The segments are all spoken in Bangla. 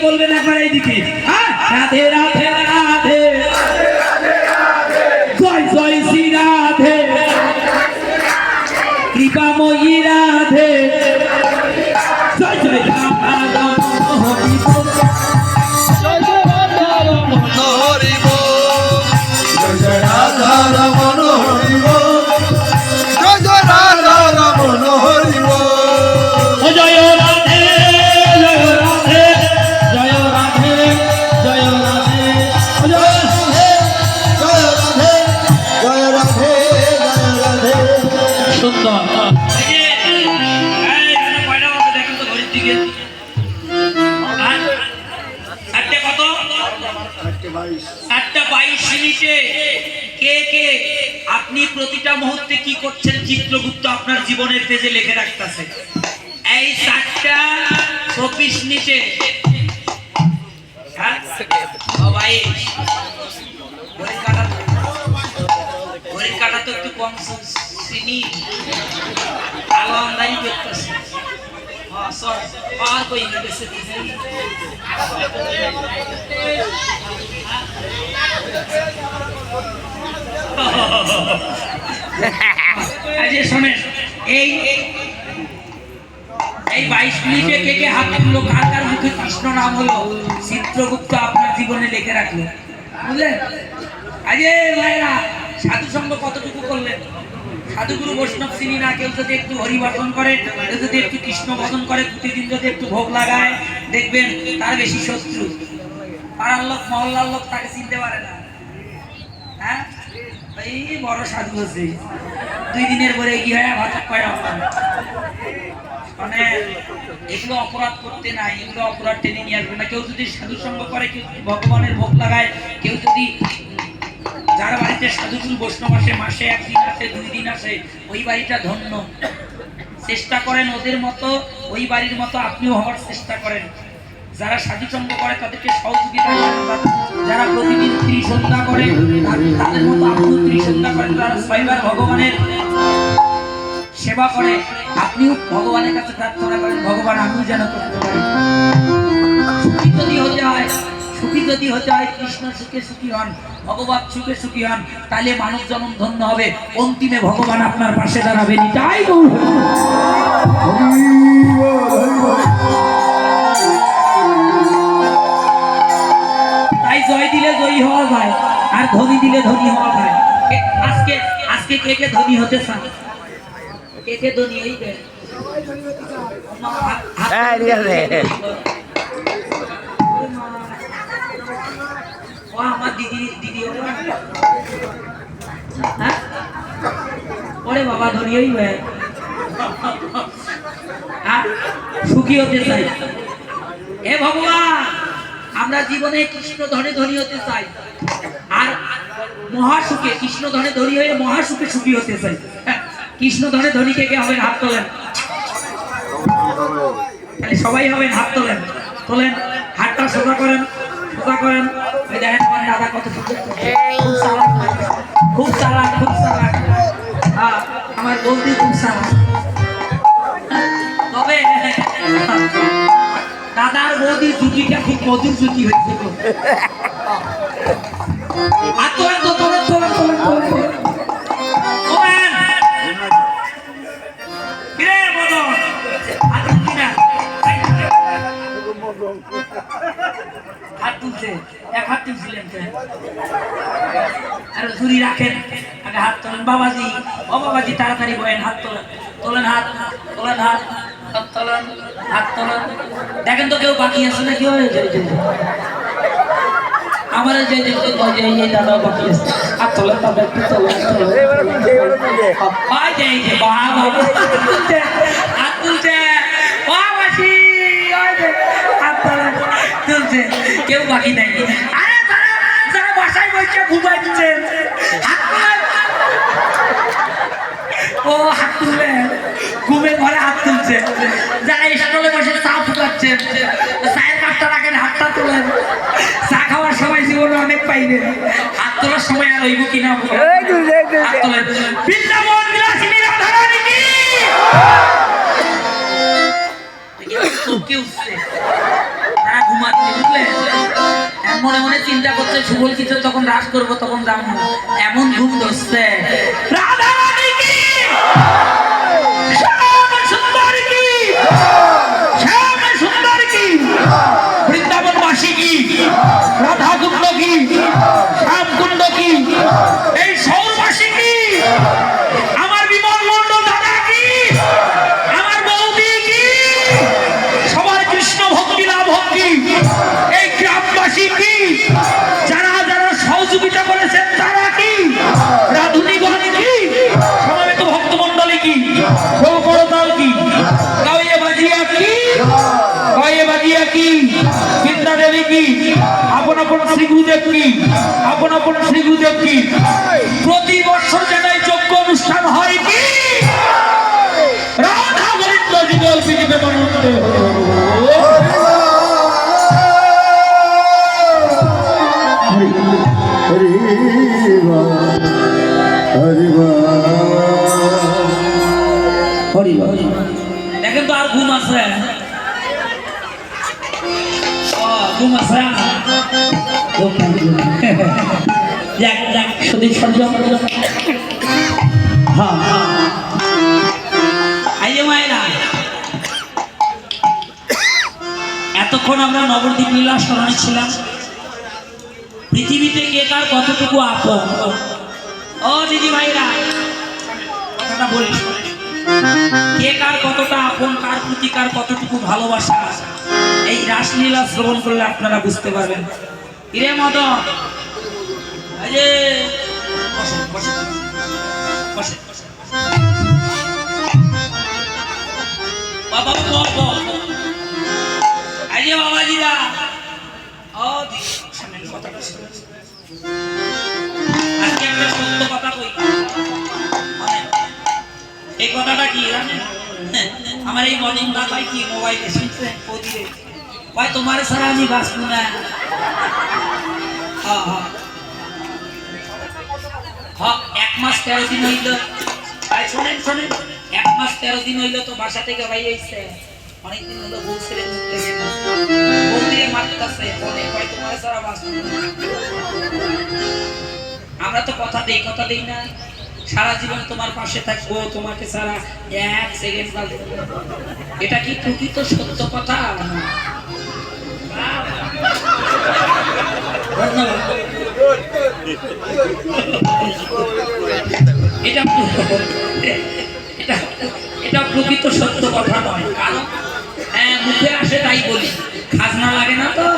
বলবেন একবার এইদিকে। হ্যাঁ, রাধে রাধে রাধে, জয় জয় শ্রী রাধে, কৃপাময়ী রাধে, জয় জয় রাম রাম হরি বল, জয় জয় রাধা রমন হরি বল, জয় জয় রাধা রমন হরি বল, জয় জয় রাধা রমন হরি বল, জয় রাধে জয় রাধে জয় রাধে জয় রাধে জয় রাধে জয় রাধে জয় রাধে জয় রাধে। সুন্দর। আপনি প্রতিটা মুহূর্তে কি করছেন চিত্রগুপ্ত আপনার জীবনের পেজে লিখে রাখতেছে। এই 4:24 নিচে ভাই ঘড়ির কাটা তো একটু কম চিনি আলো আমদানি করতেছে। আর কই গেছে শোনেন, এই 22 মিনিটে কে কে হাত তুললো, কার কার মুখে কৃষ্ণ নাম হলো, চিত্রগুপ্ত আপনার জীবনে লিখে রাখলো, বুঝলেন? আজে ভাইরা সাধু সঙ্গ কতটুকু করলেন? সাধুগুরু বৈষ্ণব চিনি না, কেউ যদি একটু হরিভাষণ করে, কেউ যদি একটু কৃষ্ণ ভজন করে, প্রতিদিন যদি একটু ভোগ লাগায়, দেখবেন তার বেশি শত্রু। পাড়ার লোক মহল্লার লোক তাকে চিনতে পারে না। হ্যাঁ, এই বড় সাধু আছে, 2 দিনের পরে কি হয় ভাষা কয় মানে এগুলো অপরাধ করতে নাই, এগুলো অপরাধ টেনে নিয়ে আসবে না। কেউ যদি সাধু সঙ্গ করে, কেউ যদি ভগবানের ভোগ লাগায়, কেউ যদি যার বাড়িতে সাধুগুরু বৈষ্ণব আসে, মাসে 1 দিন আসে 2 দিন আসে, ওই বাড়িটা ধন্য। চেষ্টা করেন ওদের মতো, ওই বাড়ির মতো আপনিও হওয়ার চেষ্টা করেন। যারা সাধু সঙ্গ করে তাদেরকে সহযোগিতা করেন, যারা প্রতিদিন ত্রিসন্ধ্যা করে তাদের মতো আপনিও ত্রিসন্ধ্যা করেন, যারা 6 বার ভগবানের সেবা করে আপনিও ভগবানের কাছে প্রার্থনা করেন, ভগবান আমিও যেন করতে পারি। সুখী যদি হতে হয় কৃষ্ণ সুখে সুখী হন, ভগবান সুখে সুখী হন, তাহলে মানব জন্ম ধন্য হবে, অন্তিমে ভগবান আপনার পাশে দাঁড়াবেন। তাই তাই জয় দিলে জয়ী হওয়া যায়, আর ধনী দিলে ধনী হওয়া যায়। আজকে আজকে কে কে ধনী হতে চান? কে কে ধনী হইবে? আমার দিদি হ্যাঁ, ওরে বাবা ধনী হইবে, সুখী হতে চাই। হে ভগবান, আমরা জীবনে কৃষ্ণ ধনে ধনী হতে চাই, আর মহাসুখে কৃষ্ণ ধনে ধনী হয়ে মহাসুখে সুখী হতে চাই। কৃষ্ণ ধনে ধনী কে কে হবেন? হাত তোলেন, তাহলে সবাই হবেন। হাত তোলেন, তোলেন, হাতটা সোজা করেন, সোজা করেন। ওই দেখেন আমার দাদা কত সুন্দর, খুব চালাক, খুব চালাক, খুব চালাক। আমার বৌদি খুব চালাক। তবে দাদার বৌদির জুটিটা খুব মধুর জুটি হয়েছিল। আর তোলেন তো, তোলেন তোলেন তোলেন তোলেন তোলেন। হাত তুলছে, এক হাত তুলছিলেন আর ঝুড়ি রাখেন, আগে হাত তোলেন। বাবাজি, ও বাবাজি তাড়াতাড়ি বয়েন, হাত তোলেন, তোলেন হাত, তোলেন হাত, হাত তোলেন, হাত তোলেন। দেখেন তো কেউ বাকি আছে না? কি হয়েছে আমার যে দাদা বাকি আছে, হাত তোলেন, তাদের একটু তোলেন, হাত তুলছে, ও বাবাজি হাত তোলেন, তুলছে, কেউ বাকি নাই। আরে যারা বাসায় বসে ঘুমাই দিচ্ছেন হাত তোলেন। ও হাত তুলবে, ঘুমে ঘরে হাত তুলছে। যারা স্টলে বসে চা ফুটাচ্ছেন, চায়ের কাপটা রাখেন, হাতটা তোলেন। চা খাওয়ার সময় জীবনে অনেক পাইবেন, হাত তোলার সময় আর হইব কিনা হাত তোলেন। বৃন্দাবন বিলাসিনী রাধারানী কি তারা ঘুমাচ্ছে বুঝলে, মনে মনে চিন্তা করছে সুবল কিছু তখন রাস করবো তখন যাবো, এমন ঘুম ধরছে। রাধা রানী কি, শ্যাম সুন্দর কি, শ্যাম সুন্দর কি, বৃন্দাবনবাসী কি, রাধা কুণ্ড কি, শ্যাম কুণ্ড কি, এই শহরবাসী কি, আমার বিমল মন্ডল দাদা কি, আমার বৌদি কি, সবার কৃষ্ণ ভক্তি লাভ ভক্তি, এই গ্রামবাসী কি, যারা যারা সহযোগিতা করেছেন তারা কি, রাধুনীগণ কি, সমবেত ভক্তমন্ডলী কি, সৌপরতাল কি, গাওয়ে বাজিয়া কি, গাওয়ে বাজিয়া কি, বৃন্দা দেবী কি, আপন আপন শ্রী গুরুদেব কি, আপন আপন শ্রী গুরুদেব কি, প্রতি বছর যেন এই যজ্ঞ অনুষ্ঠান হয় কি, রাধা গোবিন্দ যুগল পৃথিবী বনন্তে দেখেন তো আর ঘুম আছে, ঘুম আছে, সদীপ সঞ্জয় হ্যাঁ আইয়ে মায়েরা, এতক্ষণ আমরা নবদ্বীপ লীলা স্মরণে ছিলাম। পৃথিবীতে কে কার কতটুকু আপন, ও দিদি ভাইরা কথাটা বলিস, কে কার কতটা আপন, কার প্রতি কার কতটুকু ভালোবাসা, এই রাসলীলা শ্রবণ করলে আপনারা বুঝতে পারবেন। ইরে মদন, এই যে বসে বসে বসে বাবা বাবা, এই যে বাবাজিরা, ও দিদি সামনে কথাটা শুনে আজকে একটা সত্য কথা কই, এই কথাটা কি জানেন, আমার এই মদিন দাদাই কি মোবাইলে শুনছে ওদিকে, ভাই তোমার ছাড়া আমি বাঁচব না। এক মাস 13 দিন হইল, ভাই শোনেন শোনেন, 1 মাস 13 দিন হইল তো বাসা থেকে ভাই এসছে, অনেকদিন হলো বউ ছেড়ে মুখতে গেল, বউ দিয়ে মারতেছে, বলে ভাই তোমার ছাড়া বাঁচব না। আমরা তো কথা দেই না, সারা জীবন তোমার পাশে থাকবো, তোমাকে ছাড়া 1 সেকেন্ড বাঁচব না। এটা কি প্রকৃত সত্য কথা? এটা প্রকৃত সত্য কথা নয়, কারণ মুখে আসে তাই বলি, খাজনা লাগে না তো।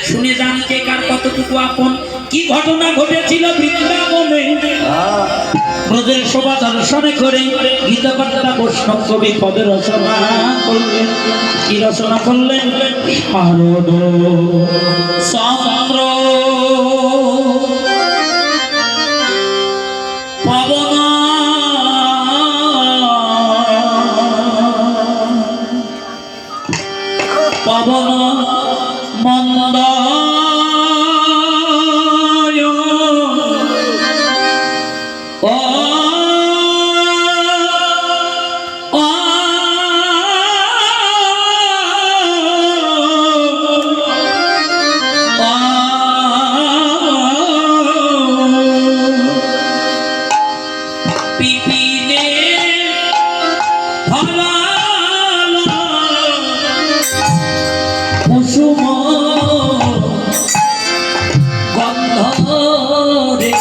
শুনে যান কে কার কতটুকু আপন। কি ঘটনা ঘটেছিল বৃন্দাবনে, ব্রজের শোভা দর্শনে করে গীতকর্তা বৈষ্ণব কবি পদে রচনা করলেন। কি রচনা করলেন? শারদ চন্দ্র পবন পবন মন্দ কুসুম গন্ধ রে